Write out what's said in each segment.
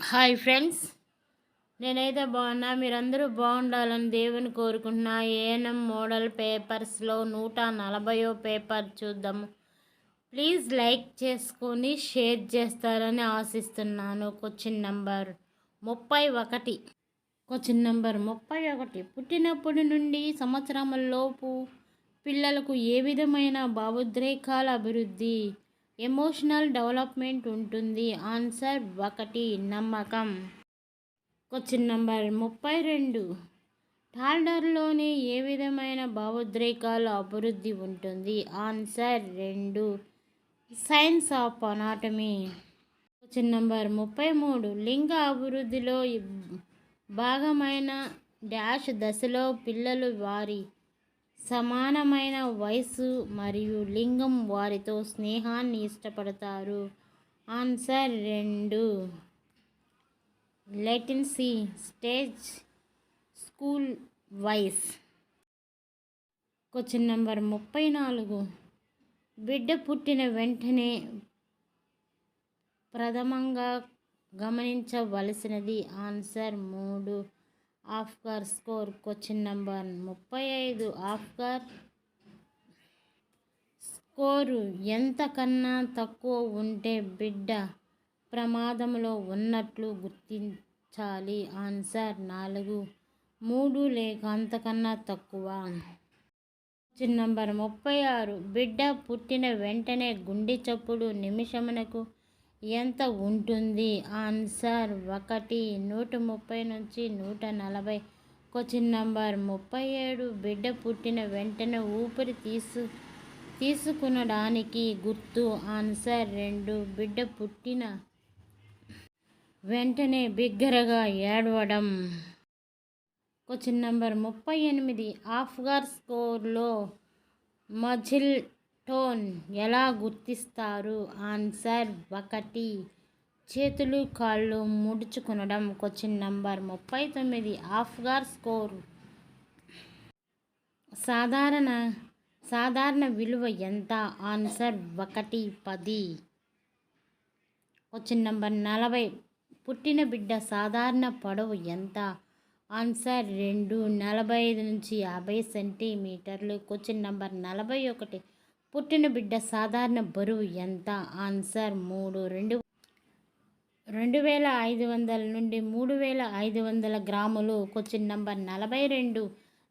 Hi friends, నేనైతే బాగున్నా. మీరందరూ బాగుండాలని దేవుని కోరుకుంటున్నా. ఏఎన్ఎం మోడల్ పేపర్స్లో 140వ పేపర్ చూద్దాము. ప్లీజ్ లైక్ చేసుకొని షేర్ చేస్తారని ఆశిస్తున్నాను. Question number 31. Question number 31. పుట్టినప్పటి నుండి సంవత్సరములలోపు పిల్లలకు ఏ విధమైన భావోద్రేకాల అభివృద్ధి ఎమోషనల్ డెవలప్మెంట్ ఉంటుంది? ఆన్సర్ 1. నమ్మకం. Question number 32. టాల్డర్లోని ఏ విధమైన భావోద్రేకాల అభివృద్ధి ఉంటుంది? Answer 2. Science of anatomy. Question number 33. లింగ అభివృద్ధిలో భాగమైన డాష్ దశలో పిల్లలు వారి సమానమైన వయసు మరియు లింగం వారితో స్నేహాన్ని ఇష్టపడతారు. Answer 2. Latency stage school wise. Question number 34. బిడ్డ పుట్టిన వెంటనే ప్రథమంగా గమనించవలసినది? Answer 3. Apgar score. Question number 35. Apgar score ఎంతకన్నా తక్కువ ఉంటే బిడ్డ ప్రమాదంలో ఉన్నట్లు గుర్తించాలి? ఆన్సర్ 4. 3 లేక అంతకన్నా తక్కువ. Question number 36. బిడ్డ పుట్టిన వెంటనే గుండె చప్పుడు నిమిషమునకు ఎంత ఉంటుంది? ఆన్సర్ 1. 130 నుంచి 140. Question number 37. బిడ్డ పుట్టిన వెంటనే ఊపిరి తీసుకునడానికి గుర్తు? ఆన్సర్ 2. బిడ్డ పుట్టిన వెంటనే బిగ్గరగా ఏడవడం. Question number 38. ఆఫ్గార్ స్కోర్లో మజిల్ టోన్ ఎలా గుర్తిస్తారు? ఆన్సర్ 1. చేతులు కాళ్ళు ముడుచుకునడం. Question number 39. ఆఫ్గార్ స్కోర్ సాధారణ విలువ ఎంత? ఆన్సర్ 1. 10. Question number 40. పుట్టిన బిడ్డ సాధారణ పొడవు ఎంత? ఆన్సర్ 2. 45 నుంచి 50 సెంటీమీటర్లు. Question number 41. పుట్టిన బిడ్డ సాధారణ బరువు ఎంత? ఆన్సర్ 3. 2500 నుండి 3500 గ్రాములు. Question number 42.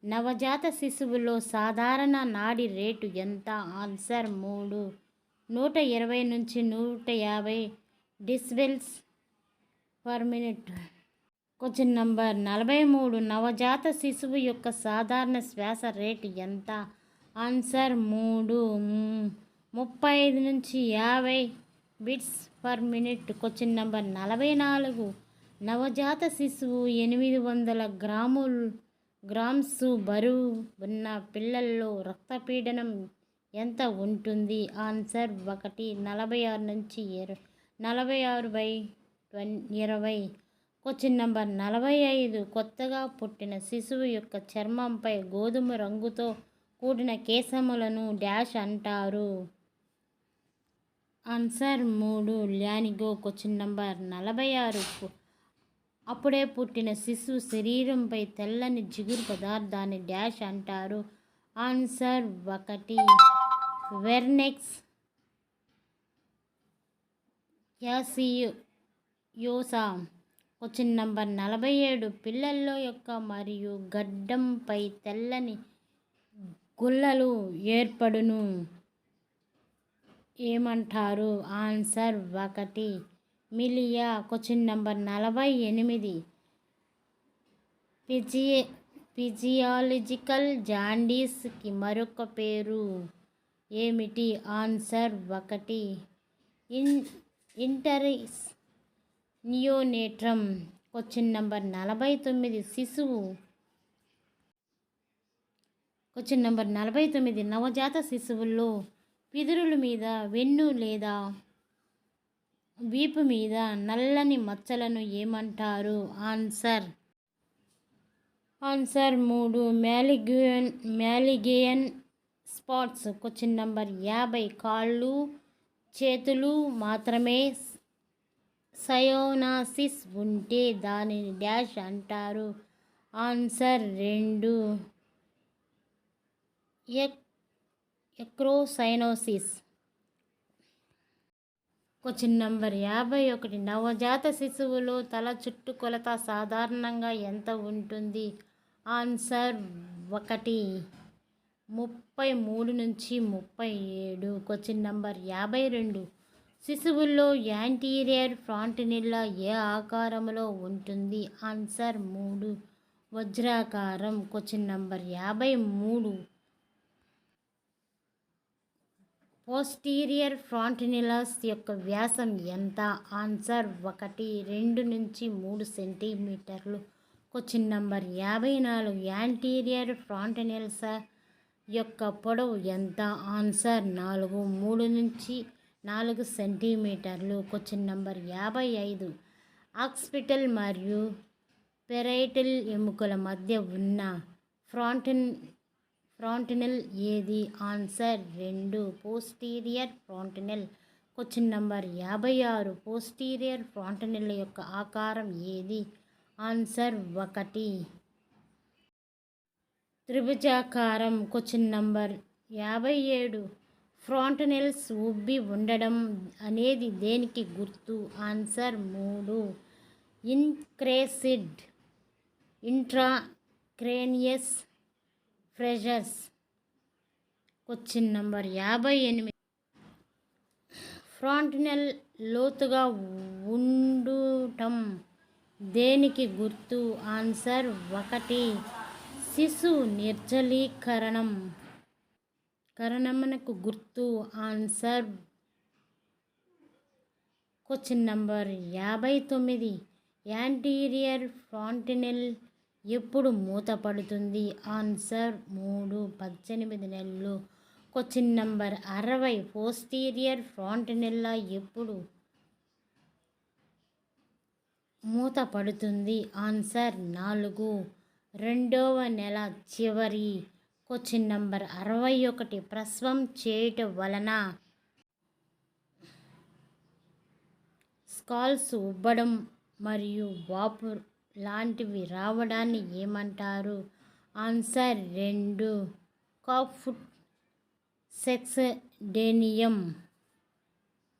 నవజాత శిశువులో సాధారణ నాడి రేటు ఎంత? ఆన్సర్ 3. 120 నుంచి 150 decibels per minute. Question number 43. నవజాత శిశువు యొక్క సాధారణ శ్వాస రేటు ఎంత? ఆన్సర్ 3. 35 నుంచి 50 beats per minute. Question number 44. నవజాత శిశువు 800 గ్రామ్స్ బరువు ఉన్న పిల్లల్లో రక్తపీడనం ఎంత ఉంటుంది? ఆన్సర్ 1. 46 నుంచి 46/20. Question number 45. కొత్తగా పుట్టిన శిశువు యొక్క చర్మంపై గోధుమ రంగుతో కూడిన కేశములను డాష్ అంటారు? ఆన్సర్ 3. ల్యానిగో. Question number 46. అప్పుడే పుట్టిన శిశువు శరీరంపై తెల్లని జిగురు పదార్థాన్ని డాష్ అంటారు? Answer 1. Vernix caseosa. Question number 47. పిల్లల్లో యొక్క మరియు గడ్డంపై తెల్లని గుల్లలు ఏర్పడును ఏమంటారు? Answer 1. Milia. Question number 48. Physiological జాండీస్కి మరొక పేరు ఏమిటి? Answer 1. Icterus neonatorum. Question number 49. Question number 49. నవజాత శిశువుల్లో పిదురుల మీద వెన్ను లేదా వీపు మీద నల్లని మచ్చలను ఏమంటారు? Answer 3. Mongolian spots. Question number 50. కాళ్ళు చేతులు మాత్రమే సయోనాసిస్ ఉంటే దానిని డాష్ అంటారు. Answer 2 acrocyanosis. Question number 51. నవజాత శిశువులో తల చుట్టుకొలత సాధారణంగా ఎంత ఉంటుంది? ఆన్సర్ 1 33 నుంచి 37. Question number 52. శిశువుల్లో యాంటీరియర్ ఫ్రాంటినిల్లా ఏ ఆకారంలో ఉంటుంది? ఆన్సర్ 3 వజ్రాకారం. Question number 53. పోస్టీరియర్ ఫ్రాంటినిలస్ యొక్క వ్యాసం ఎంత? ఆన్సర్ 1 2 నుంచి 3 సెంటీమీటర్లు. Question number 54. యాంటీరియర్ ఫ్రాంటినిల్స్ యొక్క పొడవు ఎంత? ఆన్సర్ 4 3 నుంచి 4 సెంటీమీటర్లు. Question number 55. ఆక్సిపిటల్ మరియు పెరైటల్ ఎముకల మధ్య ఉన్న ఫ్రాంటినల్ ఏది? Answer 2 posterior fontanelle. Question number 56. Posterior fontanelle యొక్క ఆకారం ఏది? ఆన్సర్ 1 త్రిభుజాకారం. Question number 57. ఫ్రాంటినల్స్ ఉబ్బి ఉండడం అనేది దేనికి గుర్తు? Answer 3 increased intracranial pressures. Question number 58. Fontanelle లోతుగా ఉండటం దేనికి గుర్తు? ఆన్సర్ 1 శిశు నిర్జలీకరణకు గుర్తు. Answer. Question number 59. Anterior fontanelle ఎప్పుడు మూతపడుతుంది? ఆన్సర్ 3 18 నెలలు. Question number 60. పోస్టీరియర్ ఫ్రాంటినెల్లా ఎప్పుడు మూతపడుతుంది? ఆన్సర్ 4 2వ నెల చివరి. Question number 61. ప్రసవం చేయటం వలన స్కాల్స్ ఉబ్బడం మరియు వాపు లాంటివి రావడాన్ని ఏమంటారు? ఆన్సర్ 2 కాఫ్ట్ సెక్సడేనియం.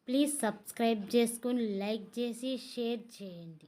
ప్లీజ్ సబ్స్క్రైబ్ చేసుకొని లైక్ చేసి షేర్ చేయండి.